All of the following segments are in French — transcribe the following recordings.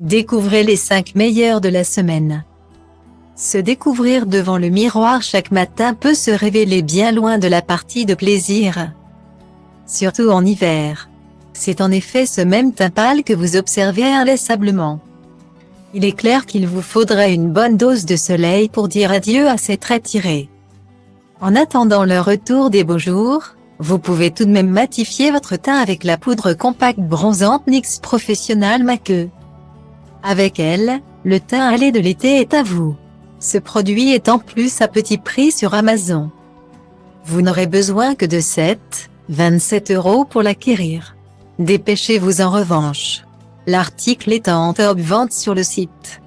Découvrez les 5 meilleurs de la semaine. Se découvrir devant le miroir chaque matin peut se révéler bien loin de la partie de plaisir. Surtout en hiver. C'est en effet ce même teint pâle que vous observez inlassablement. Il est clair qu'il vous faudrait une bonne dose de soleil pour dire adieu à ces traits tirés. En attendant le retour des beaux jours, vous pouvez tout de même matifier votre teint avec la poudre compacte bronzante NYX Professional Make. Avec elle, le teint allé de l'été est à vous. Ce produit est en plus à petit prix sur Amazon. Vous n'aurez besoin que de 27 € pour l'acquérir. Dépêchez-vous en revanche. L'article est en top vente sur le site.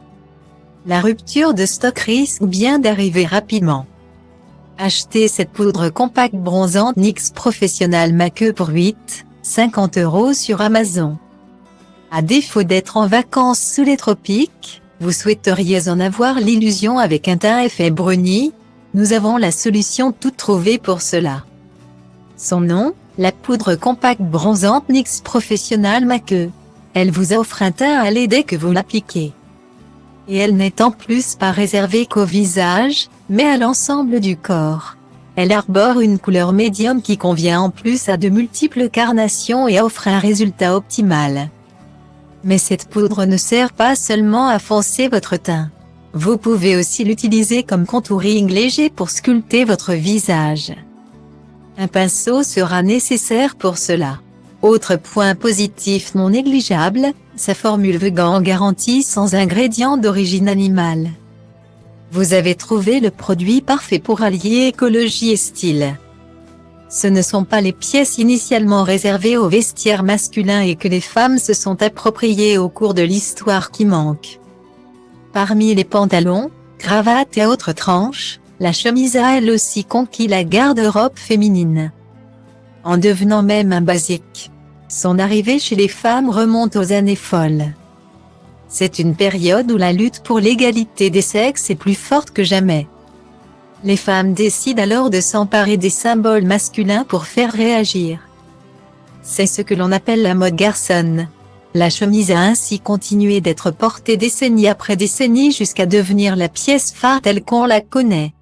La rupture de stock risque bien d'arriver rapidement. Achetez cette poudre compacte bronzante NYX Professional Make pour 50 € sur Amazon. À défaut d'être en vacances sous les tropiques, vous souhaiteriez en avoir l'illusion avec un teint effet bruni? Nous avons la solution toute trouvée pour cela. Son nom, la poudre compacte bronzante NYX Professional Make. Elle vous offre un teint allé dès que vous l'appliquez. Et elle n'est en plus pas réservée qu'au visage, mais à l'ensemble du corps. Elle arbore une couleur médium qui convient en plus à de multiples carnations et offre un résultat optimal. Mais cette poudre ne sert pas seulement à foncer votre teint. Vous pouvez aussi l'utiliser comme contouring léger pour sculpter votre visage. Un pinceau sera nécessaire pour cela. Autre point positif non négligeable, sa formule vegan garantie sans ingrédients d'origine animale. Vous avez trouvé le produit parfait pour allier écologie et style. Ce ne sont pas les pièces initialement réservées au vestiaire masculin et que les femmes se sont appropriées au cours de l'histoire qui manquent. Parmi les pantalons, cravates et autres tranches, la chemise a elle aussi conquis la garde-robe féminine. En devenant même un basique. Son arrivée chez les femmes remonte aux années folles. C'est une période où la lutte pour l'égalité des sexes est plus forte que jamais. Les femmes décident alors de s'emparer des symboles masculins pour faire réagir. C'est ce que l'on appelle la mode garçonne. La chemise a ainsi continué d'être portée décennie après décennie jusqu'à devenir la pièce phare telle qu'on la connaît.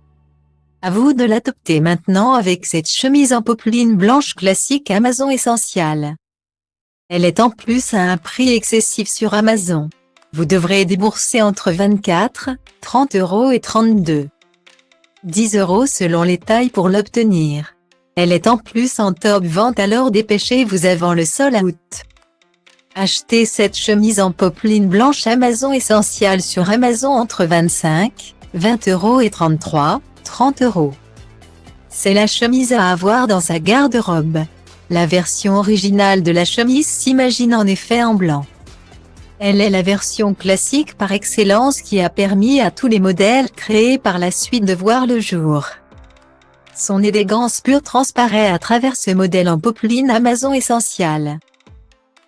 À vous de l'adopter maintenant avec cette chemise en popeline blanche classique Amazon Essential. Elle est en plus à un prix excessif sur Amazon. Vous devrez débourser entre 24, 30 € et 32. 10 € selon les tailles pour l'obtenir. Elle est en plus en top vente alors dépêchez-vous avant le sold out. Achetez cette chemise en popeline blanche Amazon Essential sur Amazon entre 25, 20 € et 33, 30 €. C'est la chemise à avoir dans sa garde-robe. La version originale de la chemise s'imagine en effet en blanc. Elle est la version classique par excellence qui a permis à tous les modèles créés par la suite de voir le jour. Son élégance pure transparaît à travers ce modèle en popeline Amazon Essential.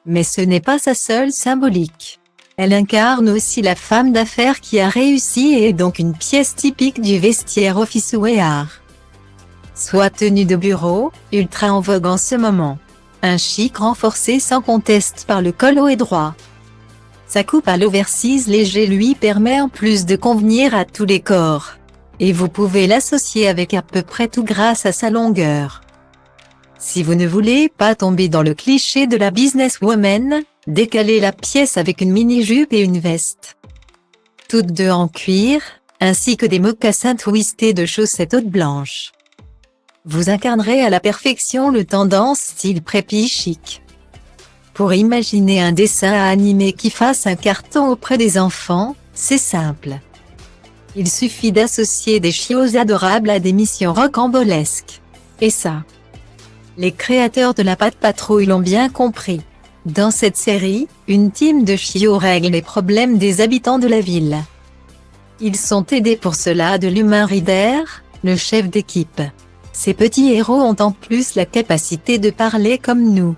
Mais ce n'est pas sa seule symbolique. Elle incarne aussi la femme d'affaires qui a réussi et est donc une pièce typique du vestiaire office wear. Soit tenue de bureau, ultra en vogue en ce moment. Un chic renforcé sans conteste par le col haut et droit. Sa coupe à l'oversize léger lui permet en plus de convenir à tous les corps. Et vous pouvez l'associer avec à peu près tout grâce à sa longueur. Si vous ne voulez pas tomber dans le cliché de la businesswoman, décalez la pièce avec une mini-jupe et une veste. Toutes deux en cuir, ainsi que des mocassins twistés de chaussettes hautes blanches. Vous incarnerez à la perfection le tendance style préppy chic. Pour imaginer un dessin à animer qui fasse un carton auprès des enfants, c'est simple. Il suffit d'associer des chiots adorables à des missions rocambolesques. Et ça, les créateurs de la Pat' Patrouille l'ont bien compris. Dans cette série, une team de chiots règle les problèmes des habitants de la ville. Ils sont aidés pour cela de l'humain Ryder, le chef d'équipe. Ces petits héros ont en plus la capacité de parler comme nous.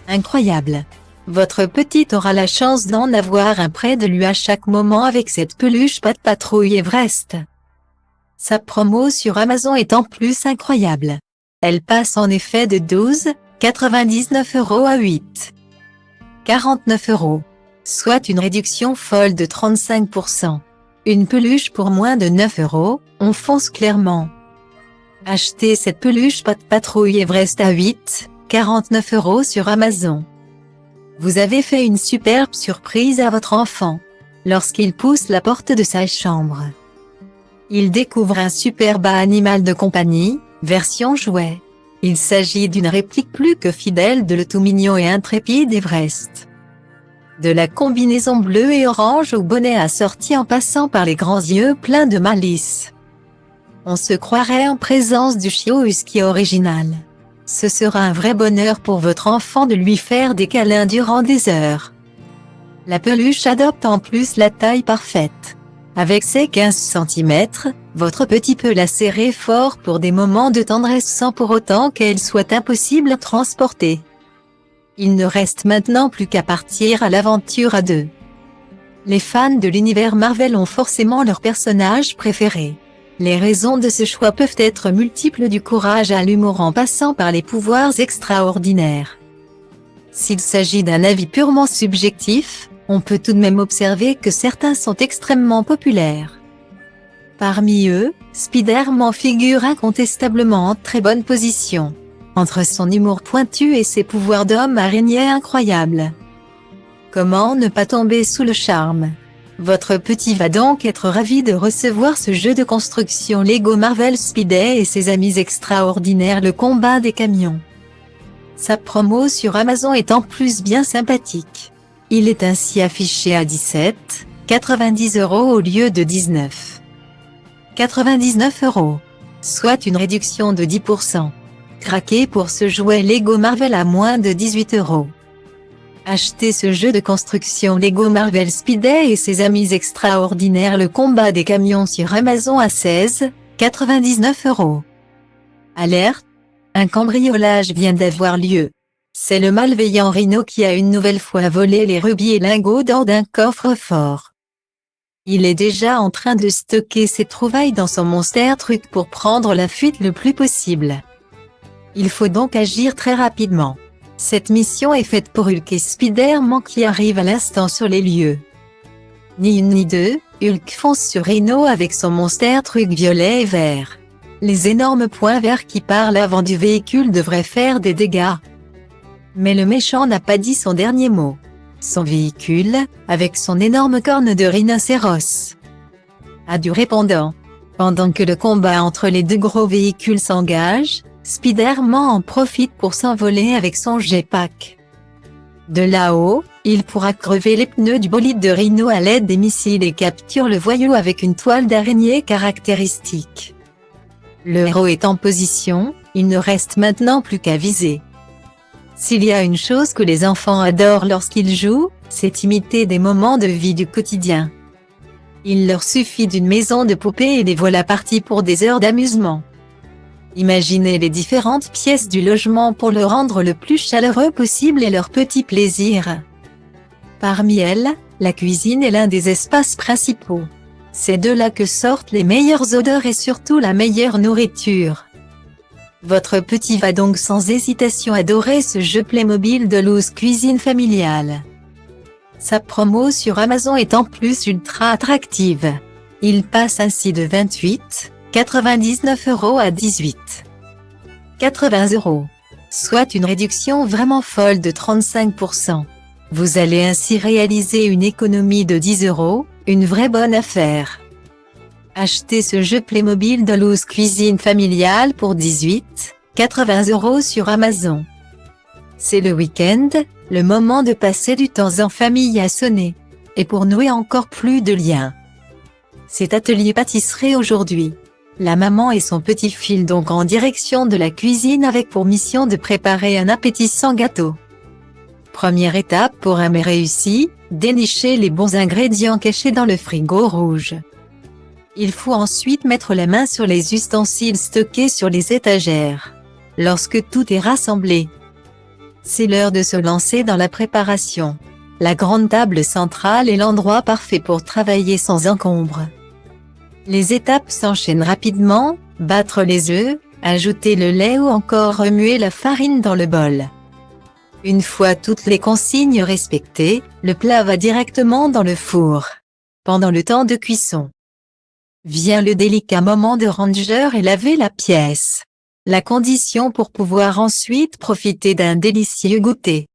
Incroyable. Votre petite aura la chance d'en avoir un près de lui à chaque moment avec cette peluche Pat' Patrouille Everest. Sa promo sur Amazon est en plus incroyable. Elle passe en effet de 12,99 € à 8,49 €. soit une réduction folle de 35%. Une peluche pour moins de 9 €, on fonce clairement. Achetez cette peluche Pat Patrouille Everest à 8,49 € sur Amazon. Vous avez fait une superbe surprise à votre enfant. Lorsqu'il pousse la porte de sa chambre, il découvre un superbe animal de compagnie, version jouet. Il s'agit d'une réplique plus que fidèle de le tout mignon et intrépide Everest. De la combinaison bleue et orange au bonnet assorti en passant par les grands yeux pleins de malice. On se croirait en présence du chiot husky original. Ce sera un vrai bonheur pour votre enfant de lui faire des câlins durant des heures. La peluche adopte en plus la taille parfaite. Avec ses 15 cm, votre petit peut la serrer fort pour des moments de tendresse sans pour autant qu'elle soit impossible à transporter. Il ne reste maintenant plus qu'à partir à l'aventure à deux. Les fans de l'univers Marvel ont forcément leur personnage préféré. Les raisons de ce choix peuvent être multiples, du courage à l'humour en passant par les pouvoirs extraordinaires. S'il s'agit d'un avis purement subjectif, on peut tout de même observer que certains sont extrêmement populaires. Parmi eux, Spider-Man figure incontestablement en très bonne position. Entre son humour pointu et ses pouvoirs d'homme araignée incroyables. Comment ne pas tomber sous le charme? Votre petit va donc être ravi de recevoir ce jeu de construction Lego Marvel Spidey et ses amis extraordinaires, le combat des camions. Sa promo sur Amazon est en plus bien sympathique. Il est ainsi affiché à 17,90 € au lieu de 19,99 €, soit une réduction de 10%. Craquez pour ce jouet Lego Marvel à moins de 18 €. Achetez ce jeu de construction Lego Marvel Spidey et ses amis extraordinaires, le combat des camions sur Amazon à 16,99 €. Alerte! Un cambriolage vient d'avoir lieu. C'est le malveillant Rhino qui a une nouvelle fois volé les rubis et lingots d'or d'un coffre-fort. Il est déjà en train de stocker ses trouvailles dans son monster truck pour prendre la fuite le plus possible. Il faut donc agir très rapidement. Cette mission est faite pour Hulk et Spider-Man qui arrivent à l'instant sur les lieux. Ni une ni deux, Hulk fonce sur Rhino avec son monster truck violet et vert. Les énormes points verts qui par l'avant du véhicule devraient faire des dégâts. Mais le méchant n'a pas dit son dernier mot. Son véhicule, avec son énorme corne de rhinocéros, a du répondant. Pendant que le combat entre les deux gros véhicules s'engage, Spider-Man en profite pour s'envoler avec son jetpack. De là-haut, il pourra crever les pneus du bolide de Rhino à l'aide des missiles et capture le voyou avec une toile d'araignée caractéristique. Le héros est en position, il ne reste maintenant plus qu'à viser. S'il y a une chose que les enfants adorent lorsqu'ils jouent, c'est imiter des moments de vie du quotidien. Il leur suffit d'une maison de poupées et les voilà partis pour des heures d'amusement. Imaginez les différentes pièces du logement pour le rendre le plus chaleureux possible et leur petit plaisir. Parmi elles, la cuisine est l'un des espaces principaux. C'est de là que sortent les meilleures odeurs et surtout la meilleure nourriture. Votre petit va donc sans hésitation adorer ce jeu Playmobil de loose cuisine familiale. Sa promo sur Amazon est en plus ultra attractive. Il passe ainsi de 28,99 € à 18,80 €, soit une réduction vraiment folle de 35%. Vous allez ainsi réaliser une économie de 10 €, une vraie bonne affaire. Achetez ce jeu Playmobil de loose cuisine familiale pour 18,80 € sur Amazon. C'est le week-end, le moment de passer du temps en famille a sonné. Et pour nouer encore plus de liens. C'est atelier pâtisserie aujourd'hui. La maman et son petit filent donc en direction de la cuisine avec pour mission de préparer un appétissant gâteau. Première étape pour un mets réussi, dénicher les bons ingrédients cachés dans le frigo rouge. Il faut ensuite mettre la main sur les ustensiles stockés sur les étagères. Lorsque tout est rassemblé, c'est l'heure de se lancer dans la préparation. La grande table centrale est l'endroit parfait pour travailler sans encombre. Les étapes s'enchaînent rapidement, battre les œufs, ajouter le lait ou encore remuer la farine dans le bol. Une fois toutes les consignes respectées, le plat va directement dans le four. Pendant le temps de cuisson, vient le délicat moment de ranger et laver la pièce. La condition pour pouvoir ensuite profiter d'un délicieux goûter.